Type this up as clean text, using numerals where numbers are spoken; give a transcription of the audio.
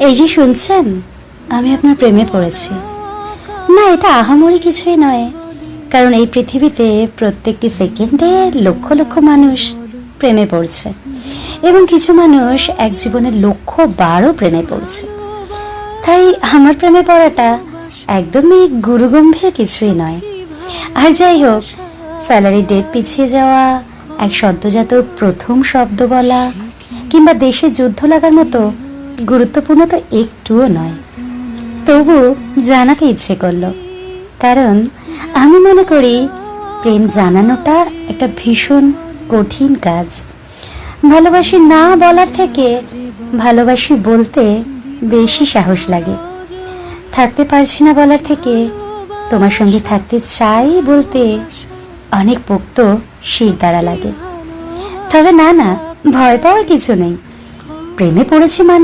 এই যে শুনছেন, আমি আপনার প্রেমে পড়েছি। না, এটা আহামরি কিছুই নয়, কারণ এই পৃথিবীতে প্রত্যেকটি সেকেন্ডে লক্ষ লক্ষ মানুষ প্রেমে পড়ছে, এবং কিছু মানুষ এক জীবনে লক্ষ বারও প্রেমে পড়ছে। তাই আমার প্রেমে পড়াটা একদমই গুরুগম্ভীর কিছুই নয়। আর যাই হোক, স্যালারি ডেট পিছিয়ে যাওয়া, এক সদ্যজাতর প্রথম শব্দ বলা, কিংবা দেশে যুদ্ধ লাগার মতো গুরুত্বপূর্ণ তো একটুও নয়। তবু জানাতে ইচ্ছে করলো, কারণ আমি মনে করি প্রেম জানানোটা একটা ভীষণ কঠিন কাজ। ভালোবাসি না বলার থেকে ভালোবাসি বলতে বেশি সাহস লাগে। থাকতে পারছি না বলার থেকে তোমার সঙ্গে থাকতে চাই বলতে অনেক পোক্ত শিরদাঁড়া লাগে। তবে না, ভয় পাওয়ার কিছু নেই। প্রেমে পড়েছি মানে